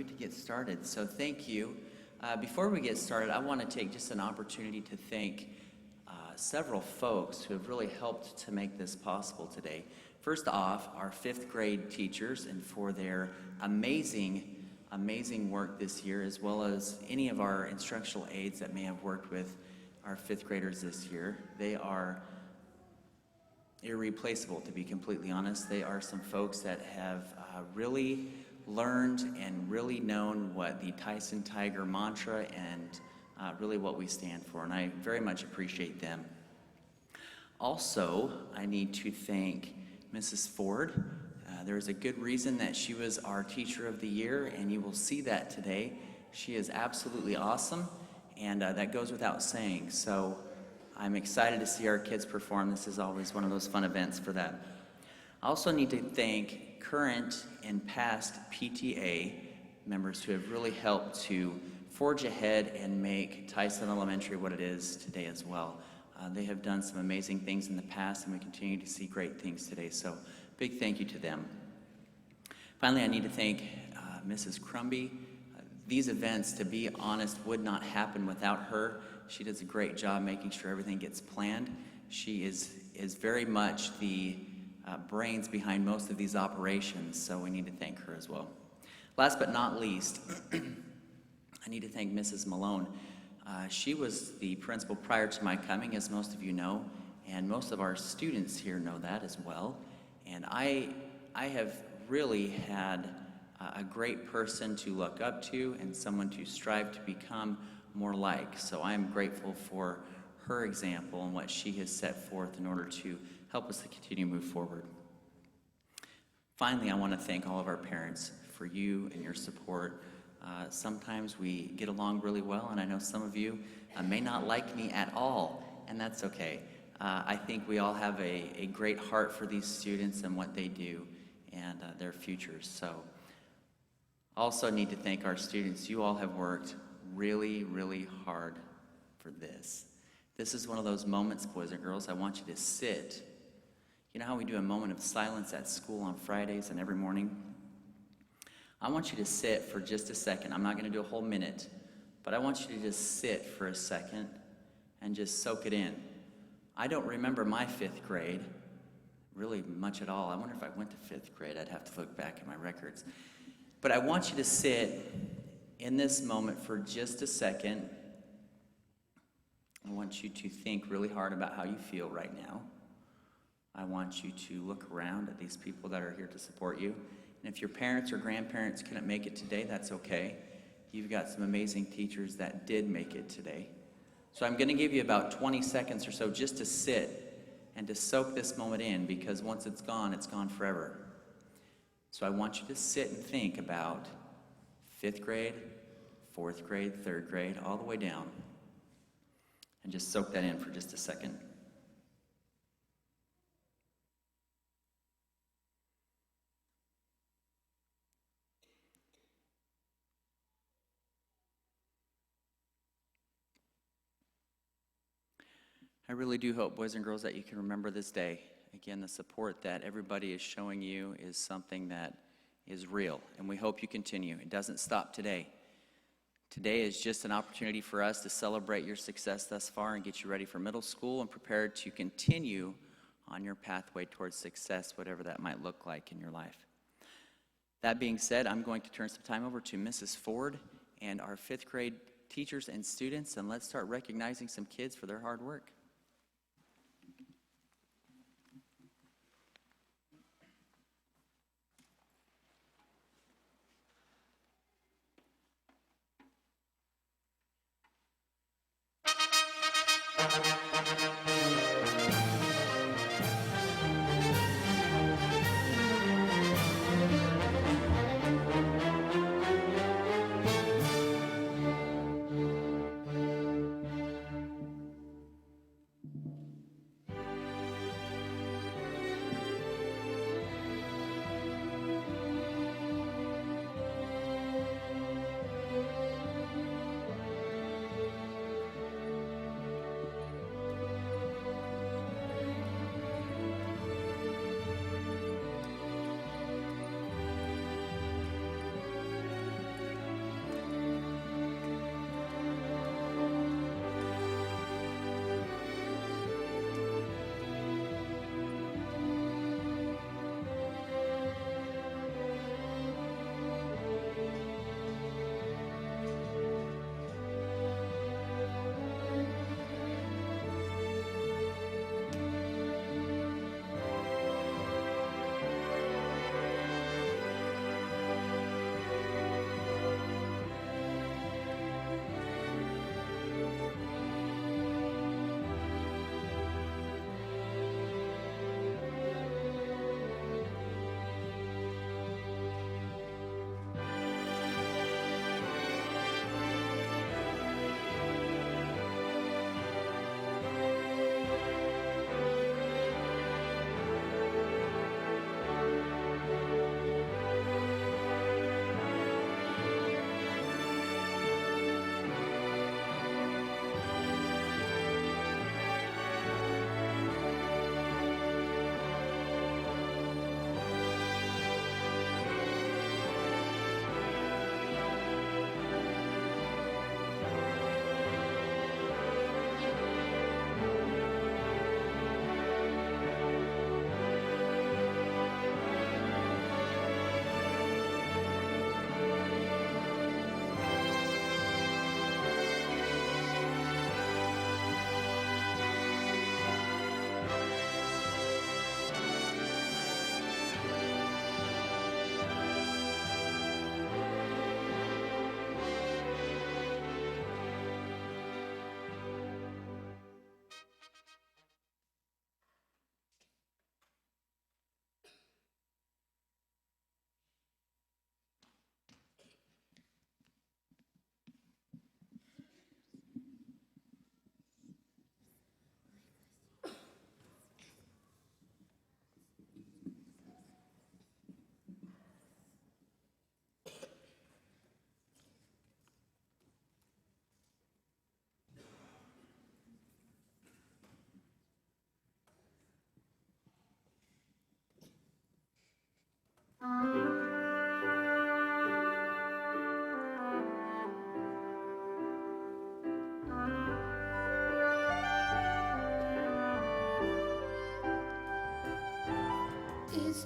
get to get started. So thank you. Before we get started, I want to take just an opportunity to thank several folks who have really helped to make this possible today. First off, our 5th grade teachers, and for their amazing work this year, as well as any of our instructional aides that may have worked with our 5th graders this year. They are irreplaceable, to be completely honest. They are some folks that have really learned and really known what the Tyson Tiger mantra and really what we stand for, and I very much appreciate them. Also, I need to thank Mrs. Ford. There's a good reason that she was our Teacher of the Year, and you will see that today. She is absolutely awesome, and that goes without saying. So I'm excited to see our kids perform. This is always one of those fun events for that. I also need to thank current and past PTA members who have really helped to forge ahead and make Tyson Elementary what it is today as well. They have done some amazing things in the past, and we continue to see great things today. So big thank you to them. Finally, I need to thank Mrs. Crumby. These events, to be honest, would not happen without her. She does a great job making sure everything gets planned. She is very much the brains behind most of these operations, so we need to thank her as well. Last but not least, I need to thank Mrs. Malone. She was the principal prior to my coming, as most of you know, and most of our students here know that as well. And I have really had a great person to look up to and someone to strive to become more like. So I'm grateful for her example and what she has set forth in order to help us to continue to move forward. Finally, I want to thank all of our parents for you and your support. Sometimes we get along really well, and I know some of you may not like me at all, and that's okay. I think we all have a great heart for these students and what they do and their futures. So also need to thank our students. You all have worked really, really hard for this. This is one of those moments, boys and girls, I want you to sit. You know how we do a moment of silence at school on Fridays and every morning? I want you to sit for just a second. I'm not going to do a whole minute, but I want you to just sit for a second and just soak it in. I don't remember my 5th grade really much at all. I wonder if I went to 5th grade. I'd have to look back at my records. But I want you to sit in this moment for just a second. I want you to think really hard about how you feel right now. I want you to look around at these people that are here to support you. And if your parents or grandparents couldn't make it today, that's okay. You've got some amazing teachers that did make it today. So I'm going to give you about 20 seconds or so just to sit and to soak this moment in, because once it's gone forever. So I want you to sit and think about 5th grade, 4th grade, 3rd grade, all the way down. And just soak that in for just a second. I really do hope, boys and girls, that you can remember this day. Again, the support that everybody is showing you is something that is real, and we hope you continue. It doesn't stop today. Today is just an opportunity for us to celebrate your success thus far and get you ready for middle school and prepared to continue on your pathway towards success, whatever that might look like in your life. That being said, I'm going to turn some time over to Mrs. Ford and our 5th grade teachers and students, and let's start recognizing some kids for their hard work.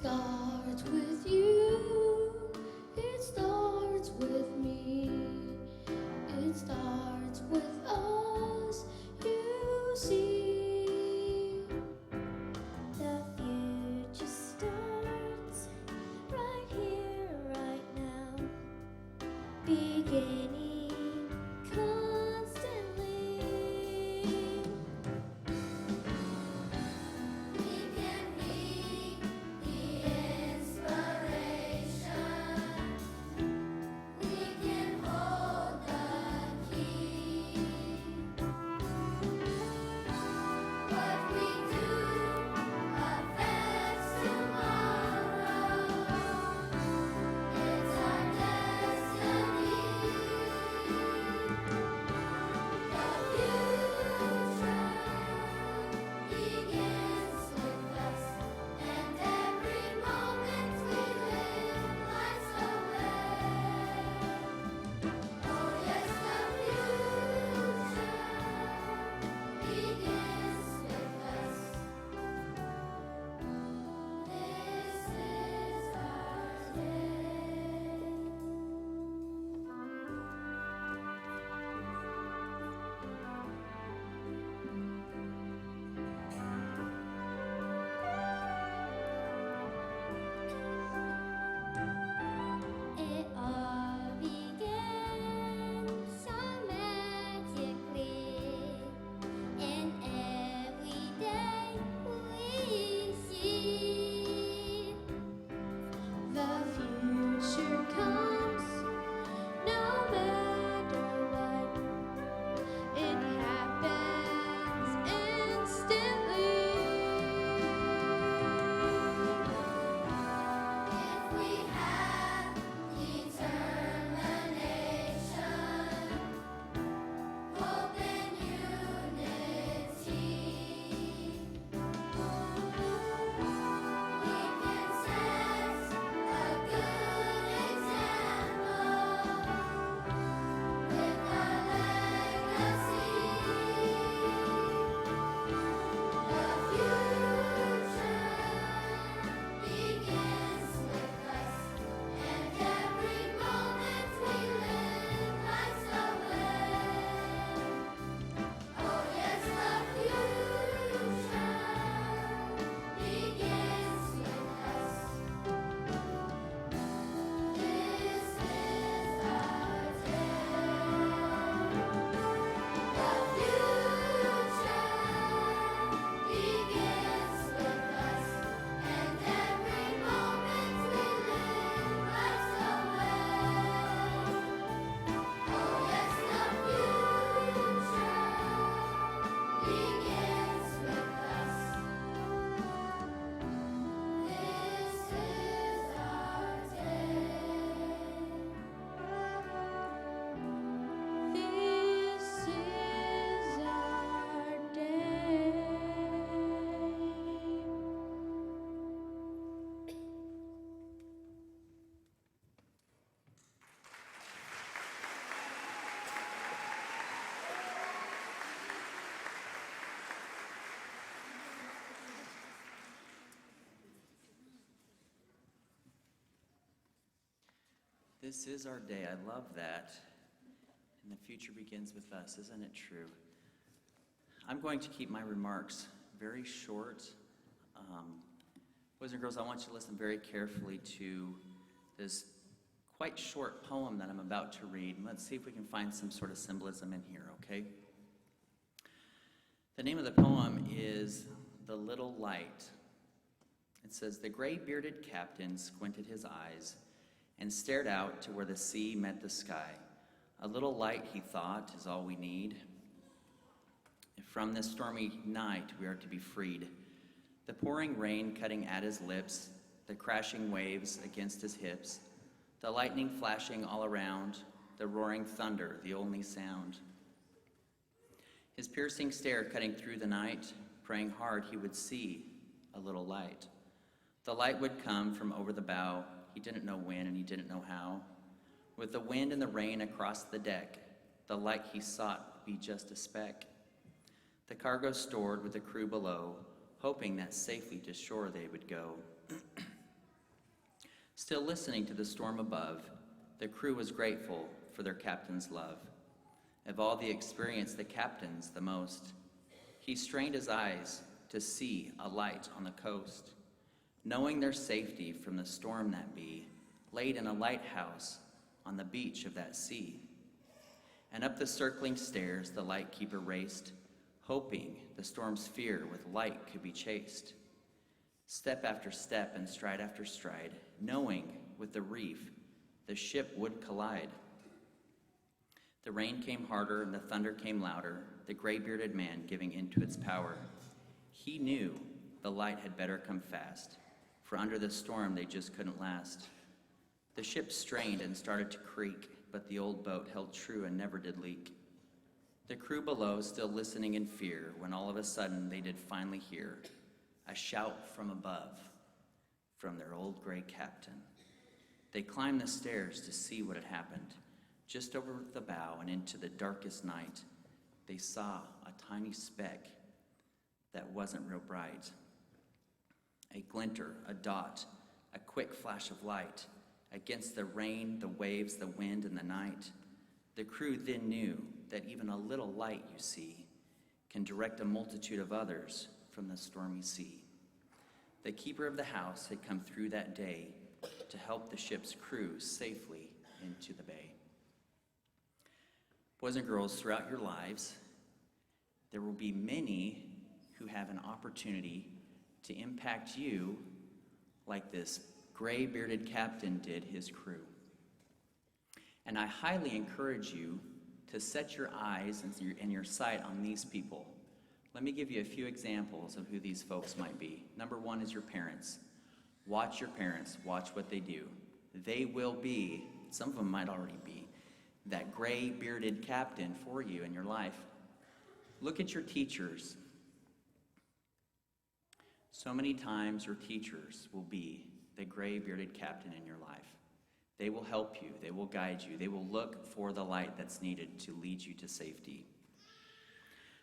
starts with you, it starts with me, it starts with us, you see. The future starts right here, right now, beginning constantly. We can be the inspiration. We can hold the key. What we do affects tomorrow. It's our destiny. The future begins with us, and every moment we live lights the way. Oh yes, the future begins with us. This is our day. It all began so magically, and every day we see the future comes no matter what. It happens instantly. If we have determination, hope and unity, we can set a good example with our legacy. The future begins with us, and every moment we live lights the way. Oh yes, the future begins with us. This is our day. The future begins with us, and every moment we live lights the way. Oh yes, the future begins with us. This is our day. This is our day. This is our day. I love that. And the future begins with us. Isn't it true? I'm going to keep my remarks very short. Boys and girls, I want you to listen very carefully to this quite short poem that I'm about to read. And let's see if we can find some sort of symbolism in here, okay? The name of the poem is The Little Light. It says, the gray-bearded captain squinted his eyes and stared out to where the sea met the sky. A little light, he thought, is all we need. If from this stormy night we are to be freed, the pouring rain cutting at his lips, the crashing waves against his hips, the lightning flashing all around, the roaring thunder, the only sound. His piercing stare cutting through the night, praying hard he would see a little light. The light would come from over the bow. He didn't know when and he didn't know how. With the wind and the rain across the deck, the light he sought would be just a speck. The cargo stored with the crew below, hoping that safely to shore they would go. Still listening to the storm above, the crew was grateful for their captain's love. Of all the experience, the captain's the most. He strained his eyes to see a light on the coast, knowing their safety from the storm that be, laid in a lighthouse on the beach of that sea. And up the circling stairs the lightkeeper raced, hoping the storm's fear with light could be chased. Step after step and stride after stride, knowing with the reef the ship would collide. The rain came harder and the thunder came louder, the gray-bearded man giving into its power. He knew the light had better come fast, for under the storm they just couldn't last. The ship strained and started to creak, but the old boat held true and never did leak. The crew below still listening in fear, when all of a sudden they did finally hear a shout from above, from their old gray captain. They climbed the stairs to see what had happened. Just over the bow and into the darkest night, they saw a tiny speck that wasn't real bright. A glinter, a dot, a quick flash of light against the rain, the waves, the wind, and the night. The crew then knew that even a little light, you see, can direct a multitude of others from the stormy sea. The keeper of the house had come through that day to help the ship's crew safely into the bay. Boys and girls, throughout your lives, there will be many who have an opportunity to impact you like this gray-bearded captain did his crew. And I highly encourage you to set your eyes and your sight on these people. Let me give you a few examples of who these folks might be. Number one is your parents. Watch your parents. Watch what they do. They will be, some of them might already be, that gray-bearded captain for you in your life. Look at your teachers. So many times your teachers will be the gray-bearded captain in your life. They will help you. They will guide you. They will look for the light that's needed to lead you to safety.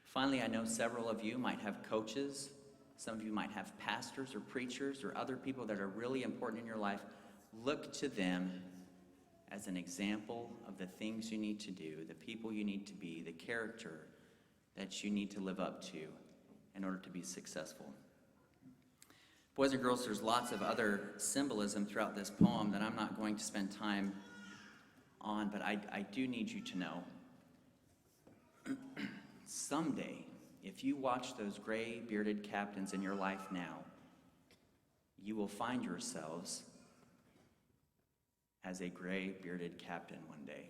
Finally, I know several of you might have coaches. Some of you might have pastors or preachers or other people that are really important in your life. Look to them as an example of the things you need to do, the people you need to be, the character that you need to live up to in order to be successful. Boys and girls, there's lots of other symbolism throughout this poem that I'm not going to spend time on, but I do need you to know. Someday, if you watch those gray-bearded captains in your life now, you will find yourselves as a gray-bearded captain one day,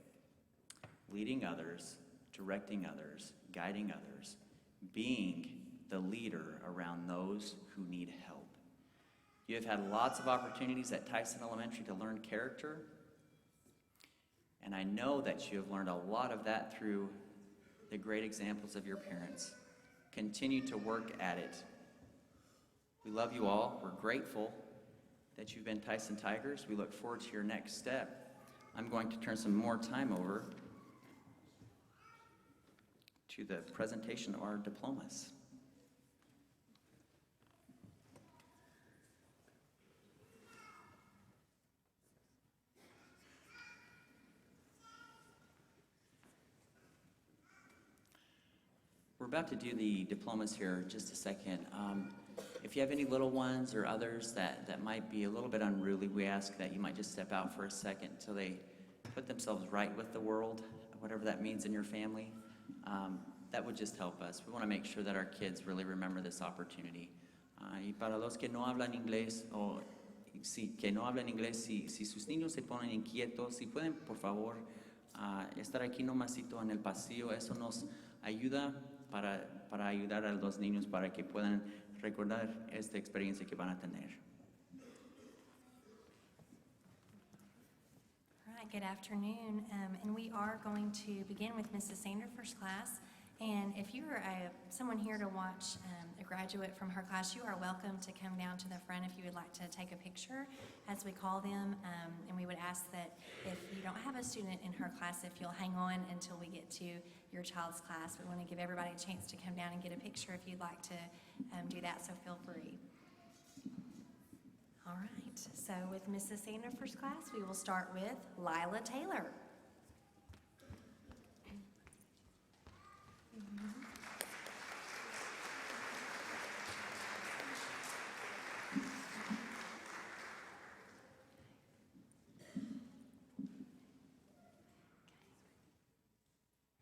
leading others, directing others, guiding others, being the leader around those who need help. You have had lots of opportunities at Tyson Elementary to learn character, and I know that you have learned a lot of that through the great examples of your parents. Continue to work at it. We love you all. We're grateful that you've been Tyson Tigers. We look forward to your next step. I'm going to turn some more time over to the presentation of our diplomas. We're about to do the diplomas here in just a second. If you have any little ones or others that might be a little bit unruly, we ask that you might just step out for a second until they put themselves right with the world, whatever that means in your family. That would just help us. We want to make sure that our kids really remember this opportunity. Y para los que no hablan inglés, o que no hablan inglés, si sus niños se ponen inquietos, si pueden, por favor, estar aquí nomasito en el pasillo, eso nos ayuda para ayudar a los niños para que puedan recordar esta experiencia que van a tener. All right, good afternoon, and we are going to begin with Mrs. Sanderford's class. And if you are someone here to watch a graduate from her class, you are welcome to come down to the front if you would like to take a picture, as we call them. And we would ask that if you don't have a student in her class, if you'll hang on until we get to your child's class. We want to give everybody a chance to come down and get a picture if you'd like to do that, so feel free. All right. So with Mrs. Sanders' first class, we will start with Lila Taylor.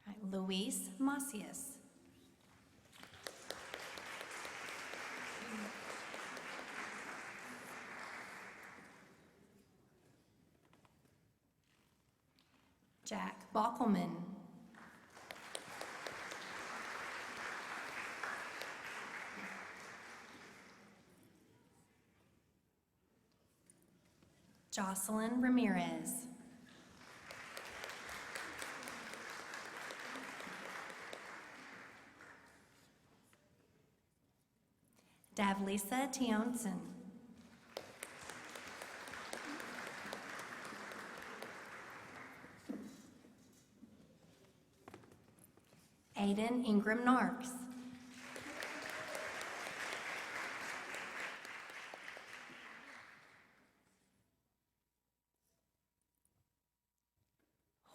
All right, Luis Macias. Jack Bockelman. Jocelyn Ramirez. Davlisa Tionson. Aiden Ingram Narks.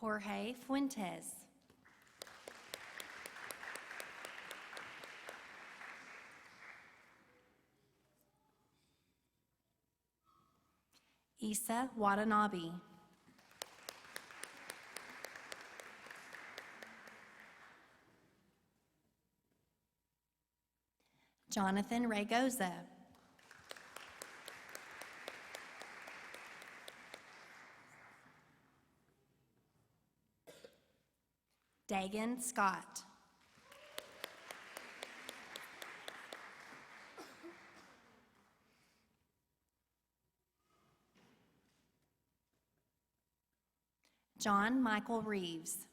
Jorge Fuentes. Isa Watanabe. Jonathan Ragoza. Dagan Scott. John Michael Reeves.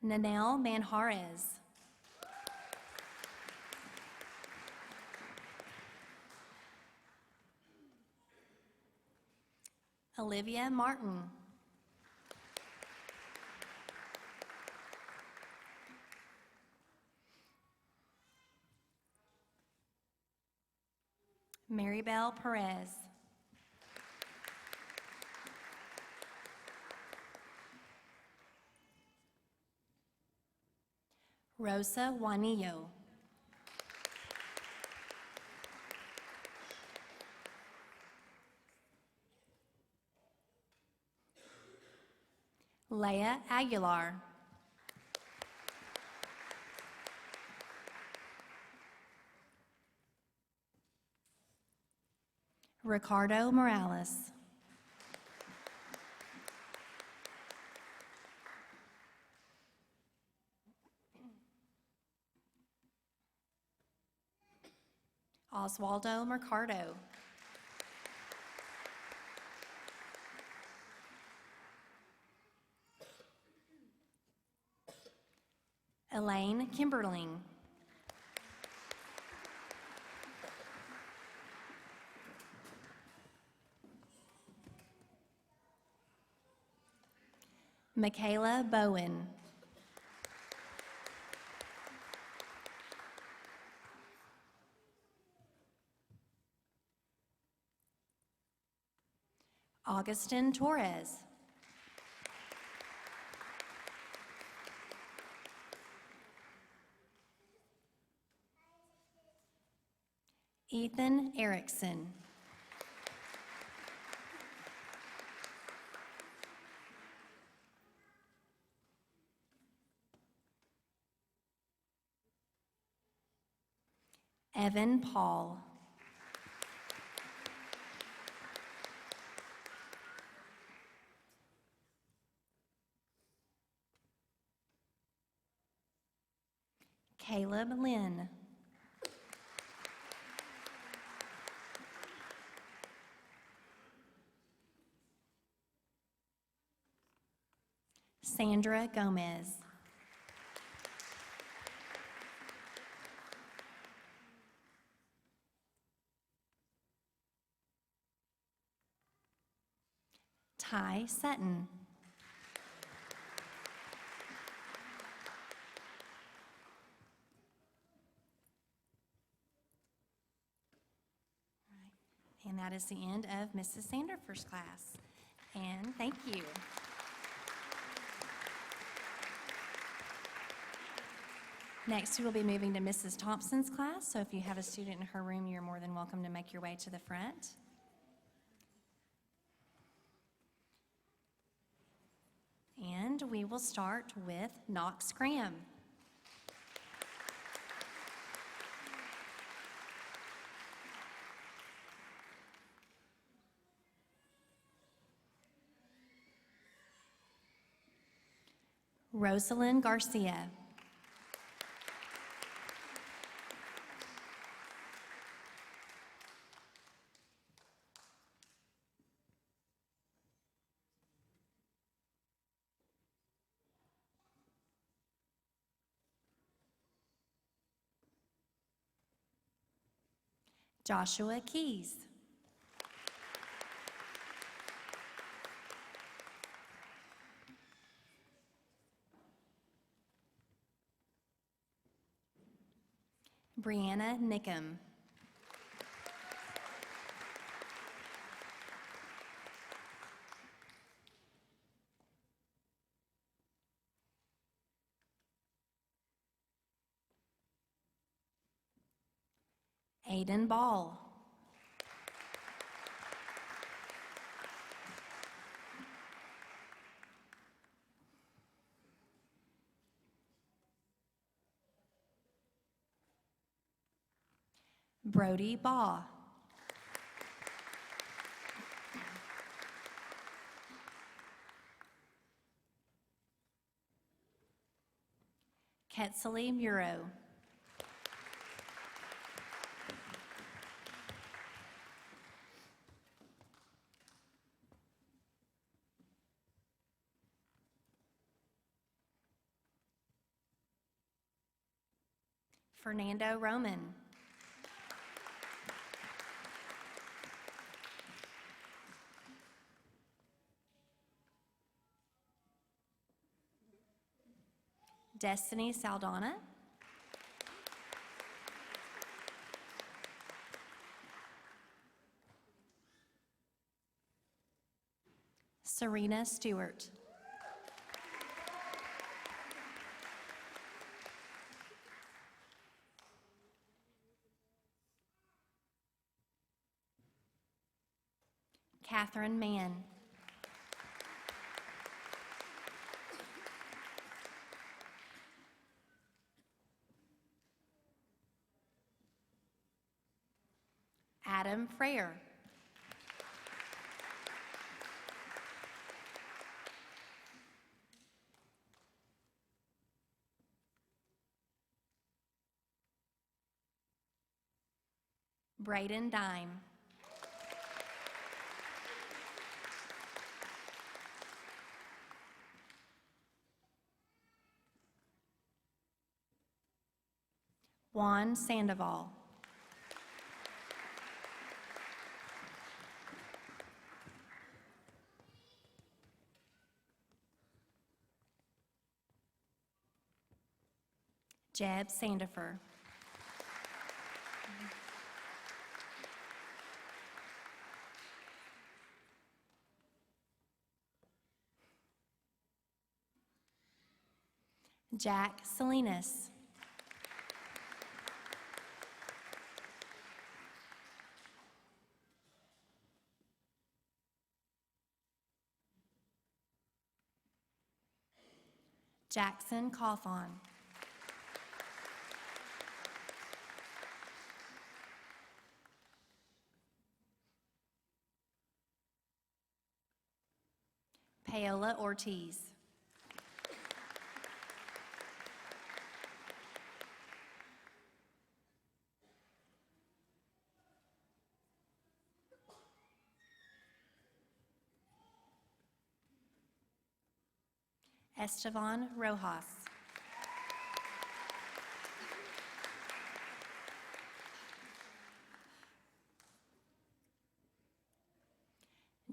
Nanelle Manjarez. Olivia Martin. Maribel Perez. Rosa Juanillo. Leah Aguilar. Ricardo Morales. Oswaldo Mercado. Elaine Kimberling. Michaela Bowen. Augustin Torres. Ethan Erickson. Evan Paul. Caleb Lynn. Sandra Gomez. Ty Sutton. And that is the end of Mrs. Sandifer's class. And thank you. Next, we will be moving to Mrs. Thompson's class. So if you have a student in her room, you're more than welcome to make your way to the front. And we will start with Knox Graham. Rosalind Garcia. Joshua Keys. Brianna Nickum. Aiden Ball. Brody Baugh. Ketzely Muro. Fernando Roman. Destiny Saldana. Serena Stewart. Catherine Mann. Adam Freyer. Braden Dime. Juan Sandoval. Jeb Sandifer. Jack Salinas. Jackson Cawthon. Paola Ortiz. Estevan Rojas.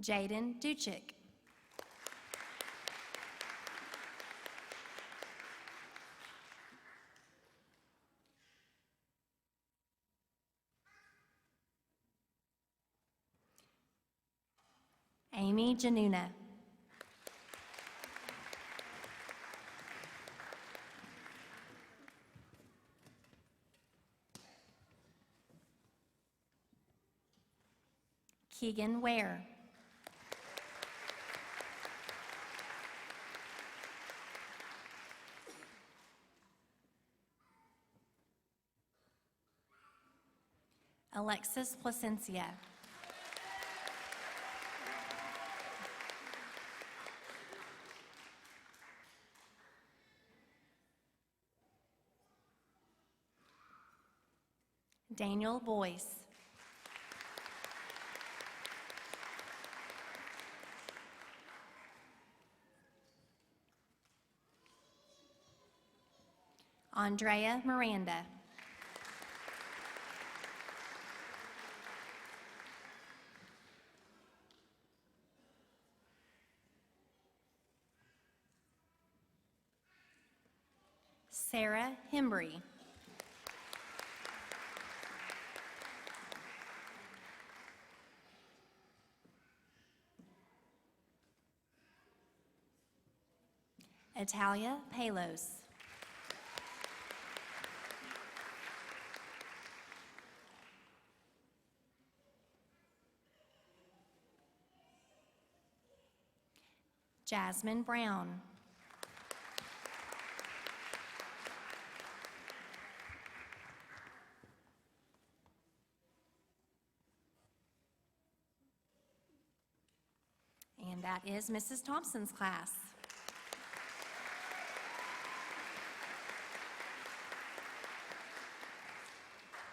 Jaden Duchik. Amy Januna. Keegan Ware. Alexis Placencia. Daniel Boyce. Andrea Miranda. Sarah Hembry. Italia Palos. Jasmine Brown. And that is Mrs. Thompson's class.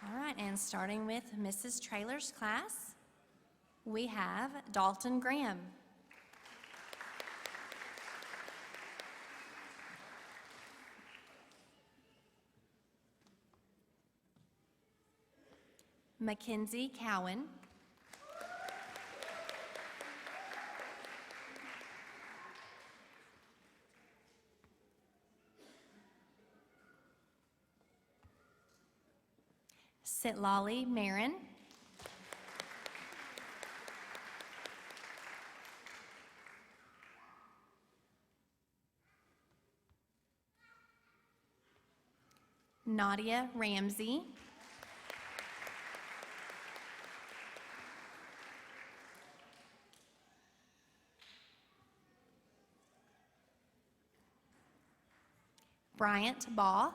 All right, and starting with Mrs. Traylor's class, we have Dalton Graham. Mackenzie Cowan. Sitlali Marin. Nadia Ramsey. Bryant Baugh.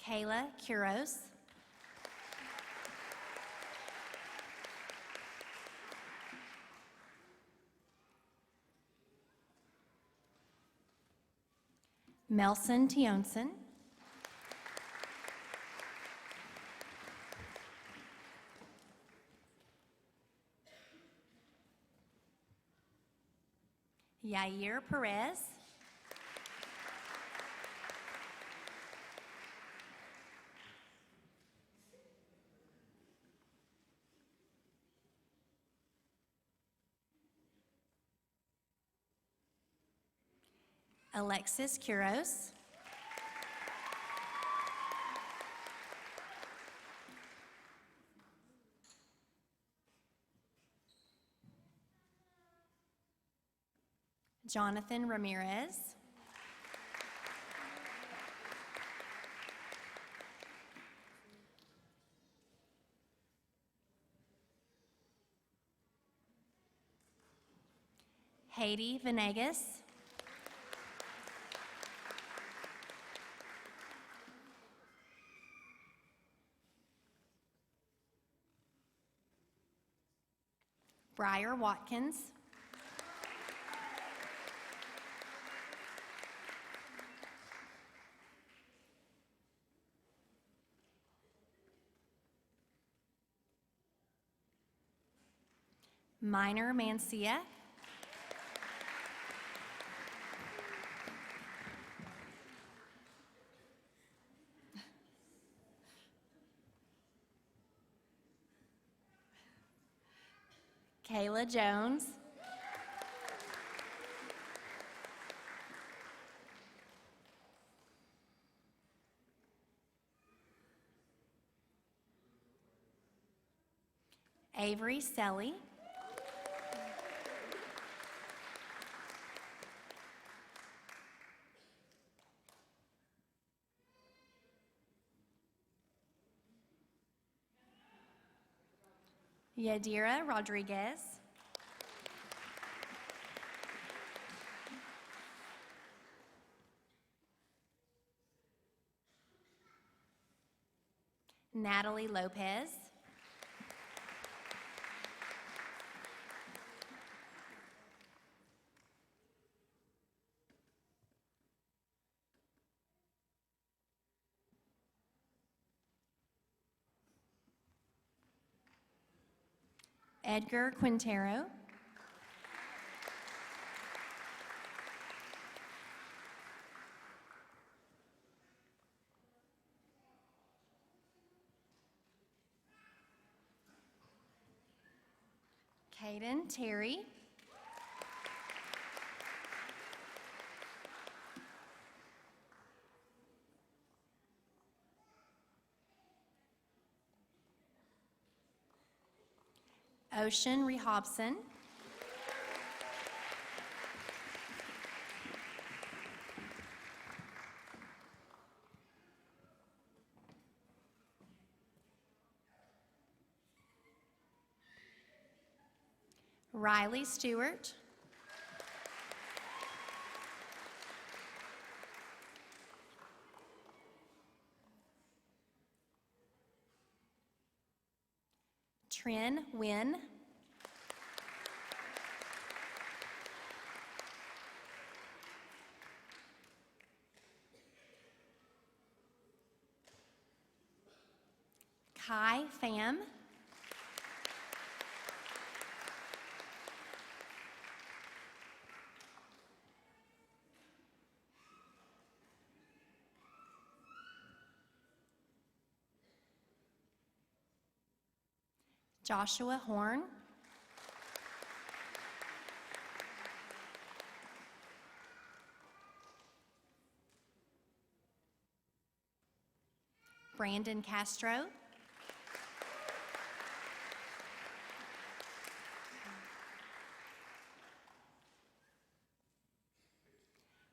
Kayla Kuros. Melson Tionson. Yair Perez. Alexis Kuros. Jonathan Ramirez. Haiti Venegas. Briar Watkins. Minor Mancia. Kayla Jones. Avery Selly. Yadira Rodriguez. Natalie Lopez. Edgar Quintero. Caden Terry. Ocean Rehobson. Riley Stewart. Trin Wynn. Kai Pham. Joshua Horn. Brandon Castro.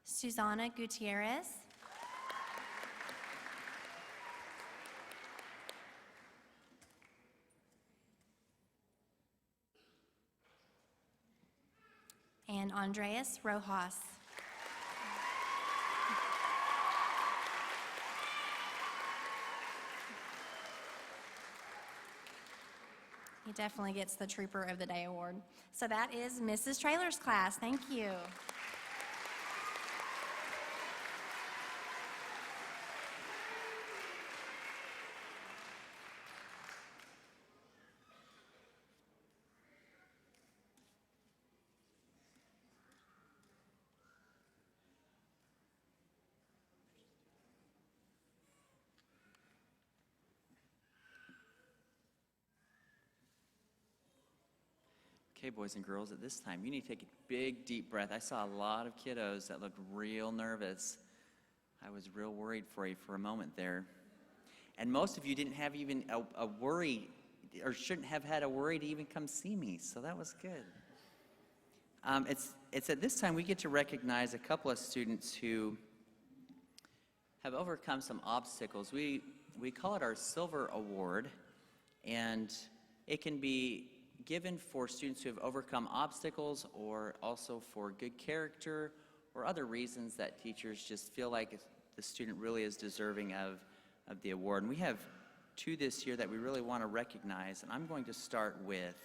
Susana Gutierrez. And Andreas Rojas. He definitely gets the Trooper of the Day award. So that is Mrs. Traylor's class. Thank you. Okay, boys and girls, at this time, you need to take a big, deep breath. I saw a lot of kiddos that looked real nervous. I was real worried for you for a moment there. And most of you didn't have even a worry, or shouldn't have had a worry to even come see me, so that was good. It's at this time we get to recognize a couple of students who have overcome some obstacles. We call it our Silver Award, and it can be given for students who have overcome obstacles, or also for good character, or other reasons that teachers just feel like the student really is deserving of the award. And we have two this year that we really want to recognize, and I'm going to start with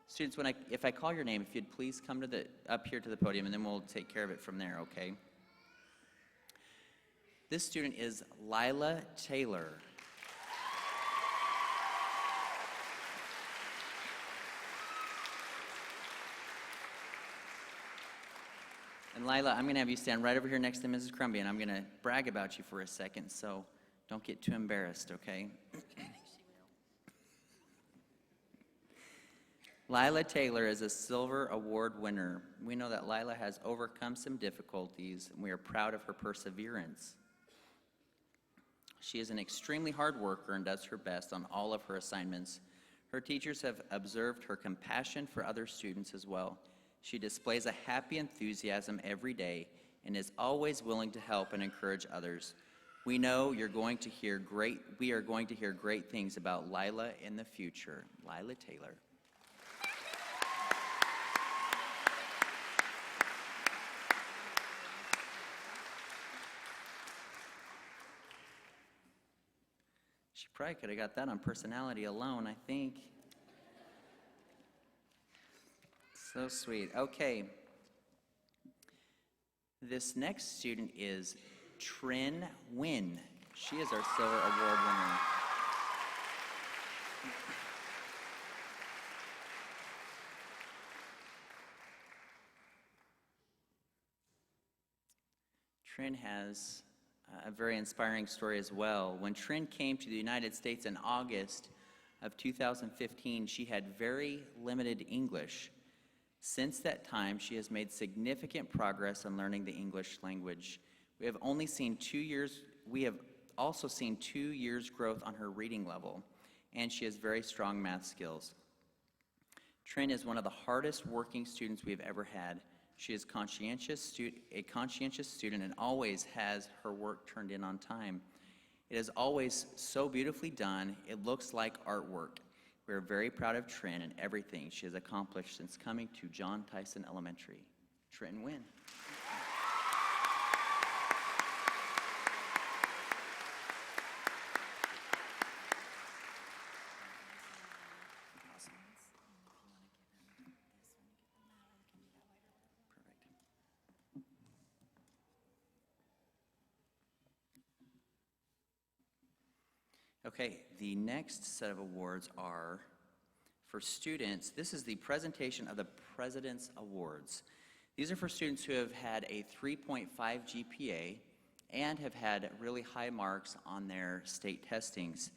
students. If I call your name, if you'd please come up here to the podium, and then we'll take care of it from there, okay? This student is Lila Taylor. And Lila, I'm going to have you stand right over here next to Mrs. Crumbie, and I'm going to brag about you for a second, so don't get too embarrassed, okay? Lila Taylor is a Silver Award winner. We know that Lila has overcome some difficulties, and we are proud of her perseverance. She is an extremely hard worker and does her best on all of her assignments, Her teachers have observed her compassion for other students as well. She displays a happy enthusiasm every day and is always willing to help and encourage others. We know we are going to hear great things about Lila in the future. Lila Taylor. She probably could have got that on personality alone, I think. So sweet. Okay. This next student is Trin Wynn. She is our Silver Award winner. Trin has a very inspiring story as well. When Trin came to the United States in August of 2015, she had very limited English. Since that time, she has made significant progress in learning the English language. We have also seen 2 years growth on her reading level, and she has very strong math skills. Trin is one of the hardest working students we have ever had. She is a conscientious student and always has her work turned in on time. It is always so beautifully done, it looks like artwork. We are very proud of Trin and everything she has accomplished since coming to John Tyson Elementary. Trin Wynn. Okay, the next set of awards are for students. This is the presentation of the President's Awards. These are for students who have had a 3.5 GPA and have had really high marks on their state testings,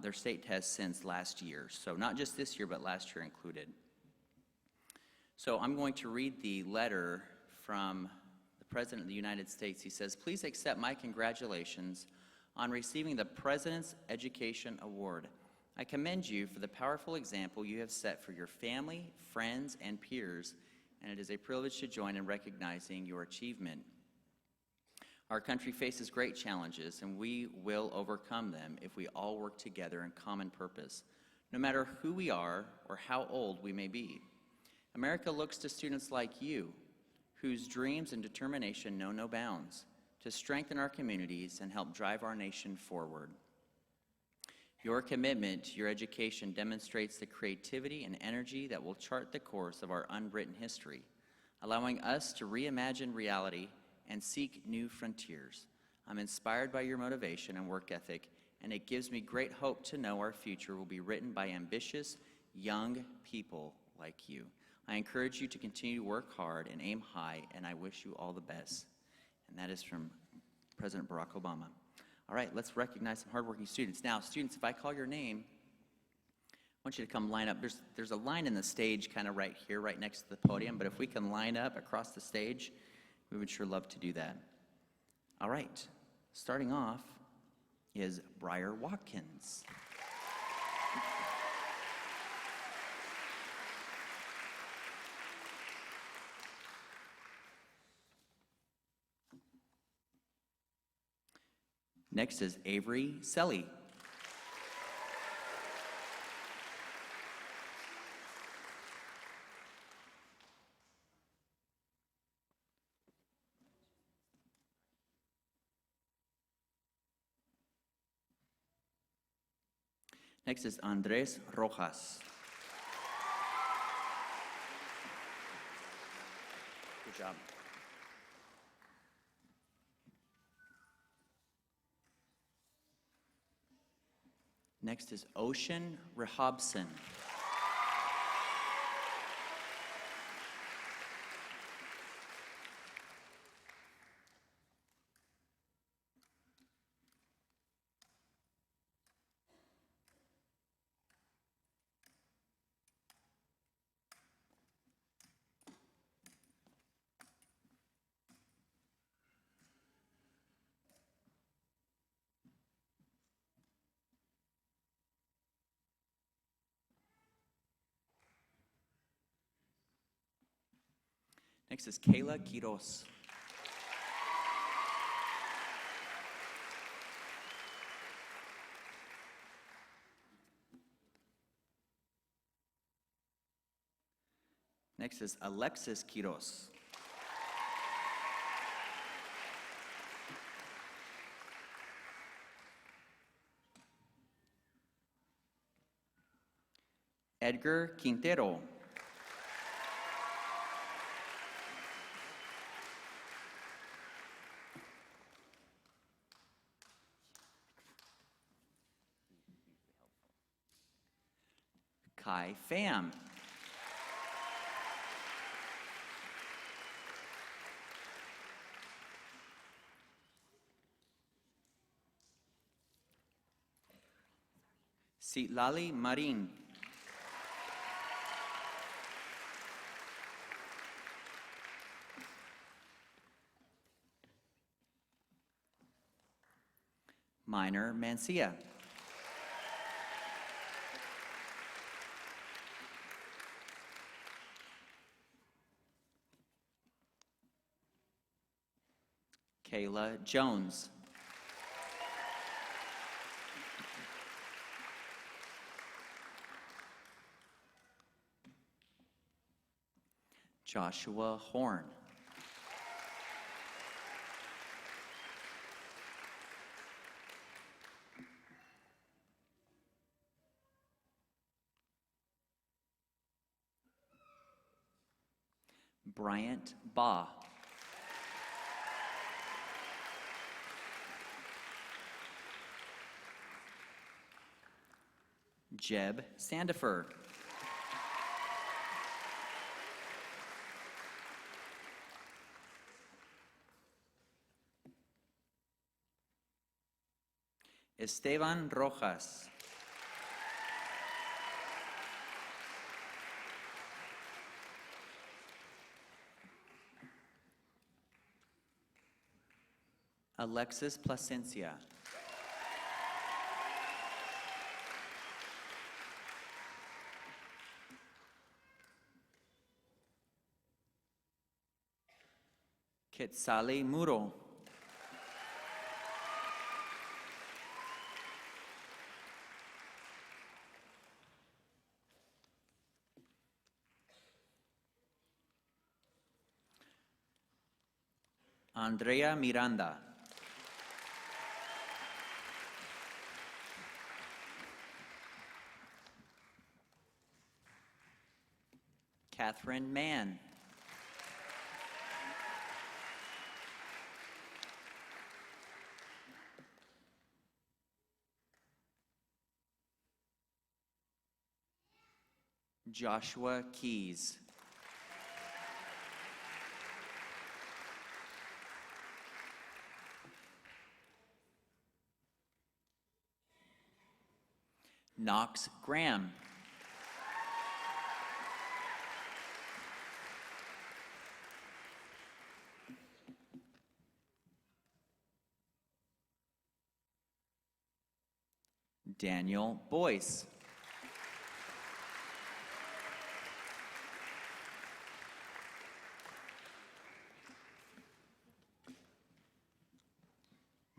their state tests since last year. So not just this year, but last year included. So I'm going to read the letter from the President of the United States. He says, "Please accept my congratulations on receiving the President's Education Award. I commend you for the powerful example you have set for your family, friends, and peers, and it is a privilege to join in recognizing your achievement. Our country faces great challenges, and we will overcome them if we all work together in common purpose, no matter who we are or how old we may be. America looks to students like you, whose dreams and determination know no bounds, to strengthen our communities and help drive our nation forward. Your commitment to your education demonstrates the creativity and energy that will chart the course of our unwritten history, allowing us to reimagine reality and seek new frontiers. I'm inspired by your motivation and work ethic, and it gives me great hope to know our future will be written by ambitious, young people like you. I encourage you to continue to work hard and aim high, and I wish you all the best." And that is from President Barack Obama. All right, let's recognize some hardworking students. Now, students, if I call your name, I want you to come line up. There's a line in the stage kind of right here, right next to the podium, but if we can line up across the stage, we would sure love to do that. All right, starting off is Briar Watkins. Next is Avery Selly. Next is Andres Rojas. Good job. Next is Ocean Rehabson. Next is Kayla Quiros. Next is Alexis Quiros. Edgar Quintero. Kai Pham. Citlali Marin. Minor Mancia. Kayla Jones. Joshua Horn. Bryant Baugh. Jeb Sandifer. Esteban Rojas. Alexis Plasencia. Quetzali Muro. Andrea Miranda. Catherine Mann. Joshua Keys. Knox Graham. Daniel Boyce.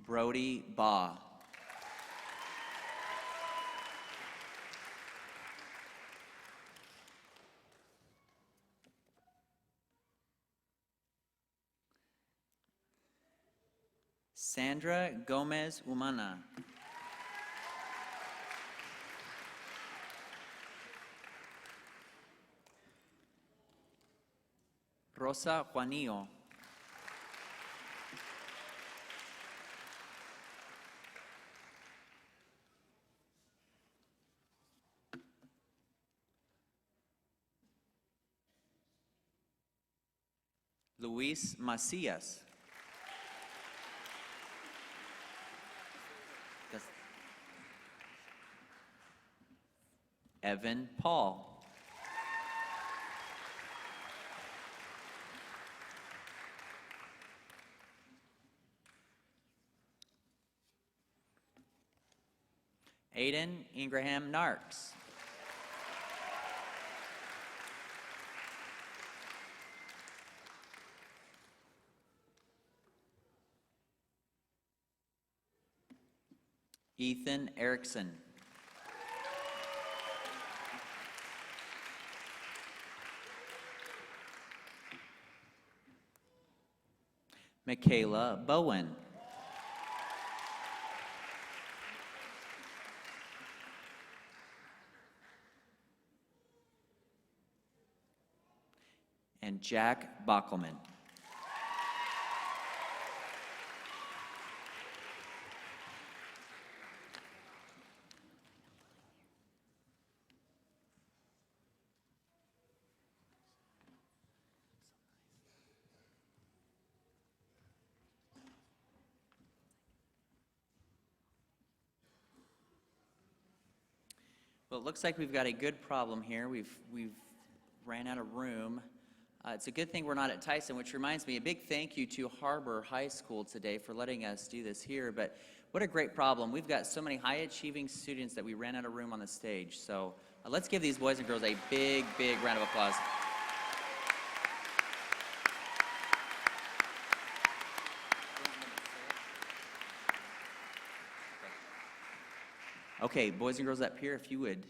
Brody Baugh. Sandra Gomez Umana. Rosa Juanillo. Luis Macias. Evan Paul. Aiden Ingraham Narks. Ethan Erickson. Michaela Bowen. And Jack Bockelman. Well, it looks like we've got a good problem here. We've ran out of room. It's a good thing we're not at Tyson, which reminds me, a big thank you to HAR-BER High School today for letting us do this here. But what a great problem. We've got so many high-achieving students that we ran out of room on the stage. So let's give these boys and girls a big, big round of applause. Okay, boys and girls up here, if you would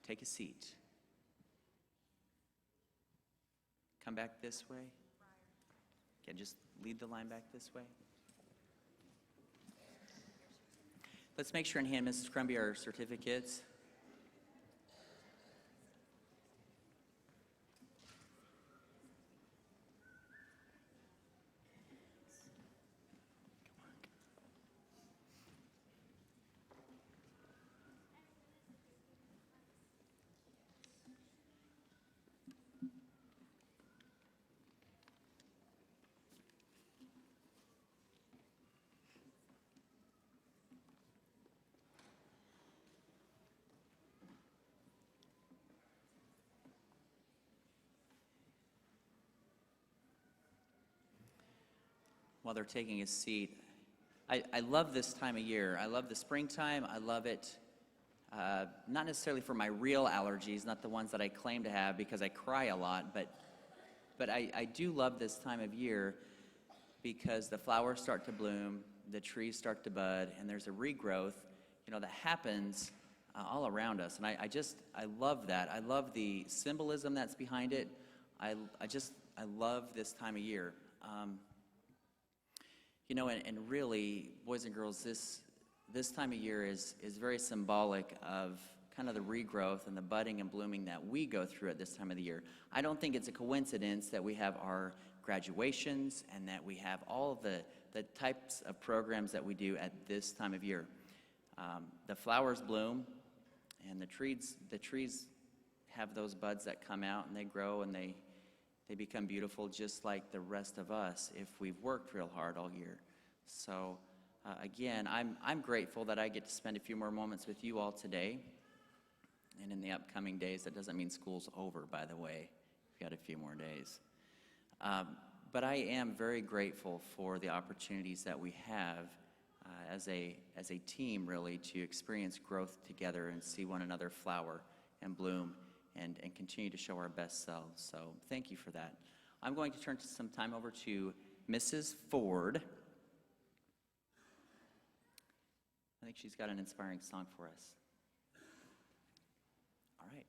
take a seat. Come back this way. Okay, just lead the line back this way. Let's make sure and hand Mrs. Crumby our certificates. While they're taking a seat, I love this time of year. I love the springtime. I love it, not necessarily for my real allergies, not the ones that I claim to have because I cry a lot, but I do love this time of year because the flowers start to bloom, the trees start to bud, and there's a regrowth, that happens all around us. And I love that. I love the symbolism that's behind it. I love this time of year. And really, boys and girls, this time of year is very symbolic of kind of the regrowth and the budding and blooming that we go through at this time of the year. I don't think it's a coincidence that we have our graduations and that we have all of the types of programs that we do at this time of year. The flowers bloom, and the trees have those buds that come out and they grow and they become beautiful just like the rest of us if we've worked real hard all year. So again, I'm grateful that I get to spend a few more moments with you all today and in the upcoming days. That doesn't mean school's over, by the way. We've got a few more days. But I am very grateful for the opportunities that we have as a team, really, to experience growth together and see one another flower and bloom and continue to show our best selves. So thank you for that. I'm going to turn some time over to Mrs. Ford. I think she's got an inspiring song for us. All right.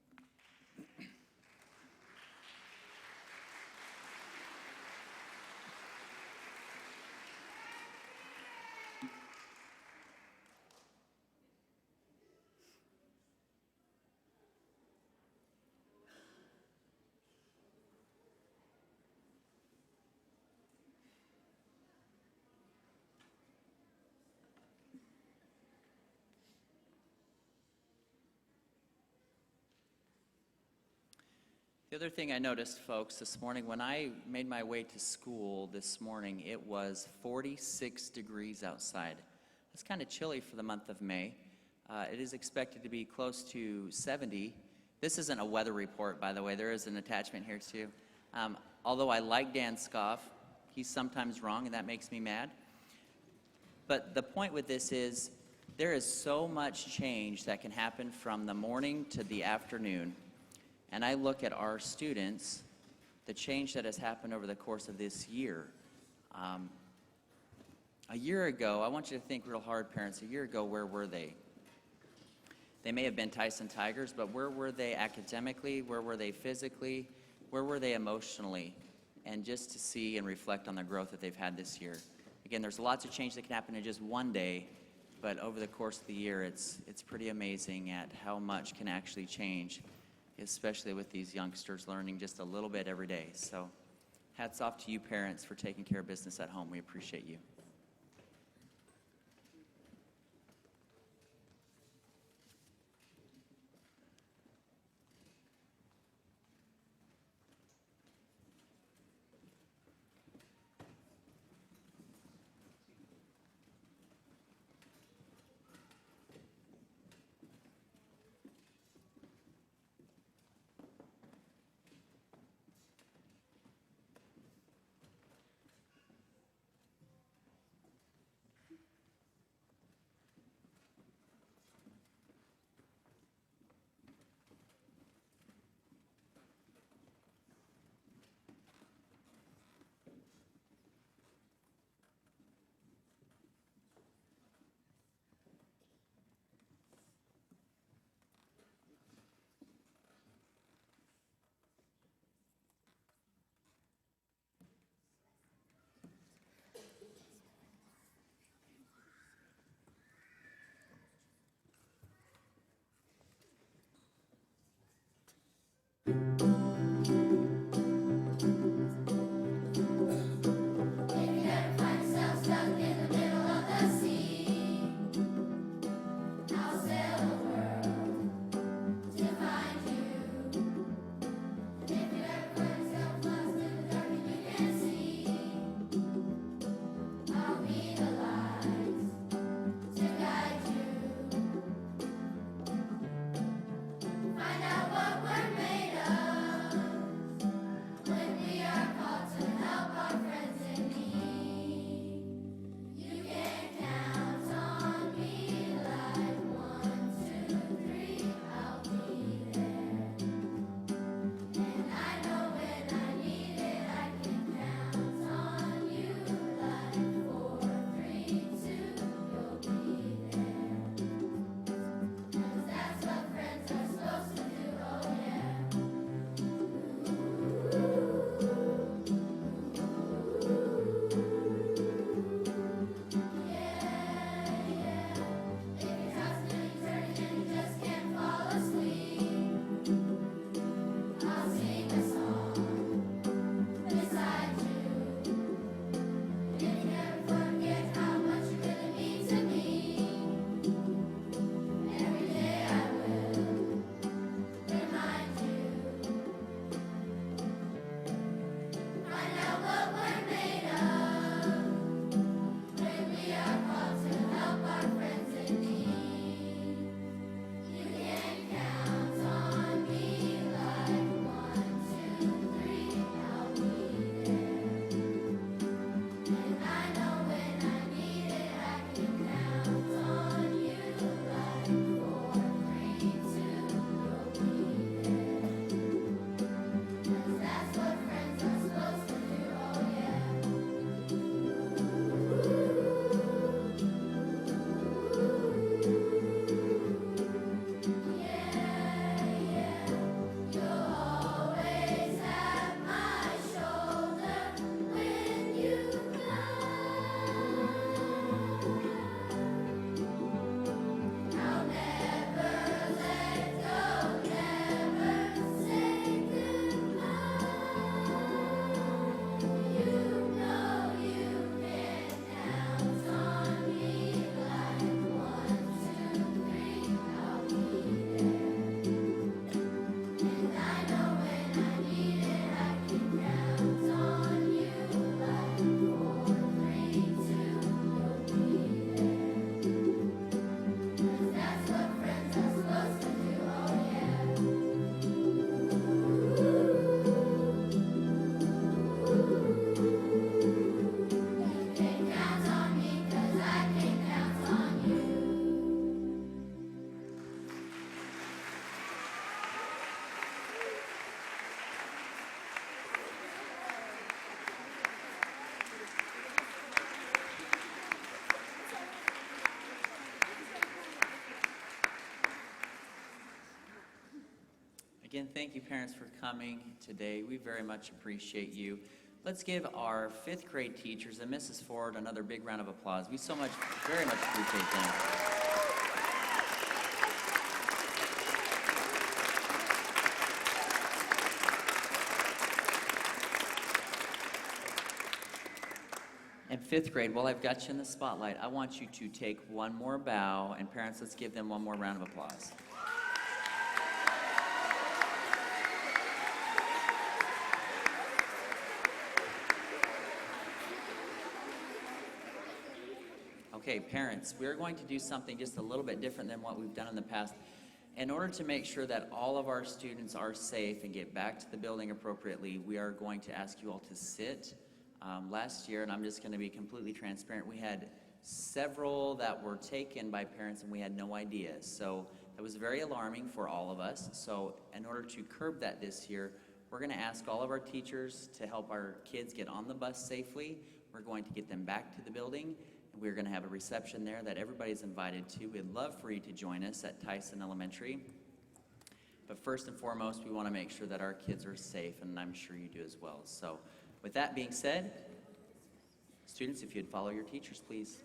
The other thing I noticed, folks, this morning, when I made my way to school this morning, it was 46 degrees outside. It's kind of chilly for the month of May. It is expected to be close to 70. This isn't a weather report, by the way. There is an attachment here, too. Although I like Dan Scoff, he's sometimes wrong, and that makes me mad. But the point with this is there is so much change that can happen from the morning to the afternoon. And I look at our students, the change that has happened over the course of this year. A year ago, I want you to think real hard, parents. A year ago, where were they? They may have been Tyson Tigers, but where were they academically? Where were they physically? Where were they emotionally? And just to see and reflect on the growth that they've had this year. Again, there's lots of change that can happen in just one day, but over the course of the year, it's pretty amazing at how much can actually change, especially with these youngsters learning just a little bit every day. So hats off to you parents for taking care of business at home. We appreciate you. Again, thank you, parents, for coming today. We very much appreciate you. Let's give our 5th grade teachers and Mrs. Ford another big round of applause. We very much appreciate them. And 5th grade, while I've got you in the spotlight, I want you to take one more bow, and parents, let's give them one more round of applause. Okay, parents, we're going to do something just a little bit different than what we've done in the past. In order to make sure that all of our students are safe and get back to the building appropriately, we are going to ask you all to sit. Last year, and I'm just going to be completely transparent, we had several that were taken by parents and we had no idea. So it was very alarming for all of us. So in order to curb that this year, we're going to ask all of our teachers to help our kids get on the bus safely. We're going to get them back to the building. We're going to have a reception there that everybody's invited to. We'd love for you to join us at Tyson Elementary. But first and foremost, we want to make sure that our kids are safe, and I'm sure you do as well. So with that being said, students, if you'd follow your teachers, please.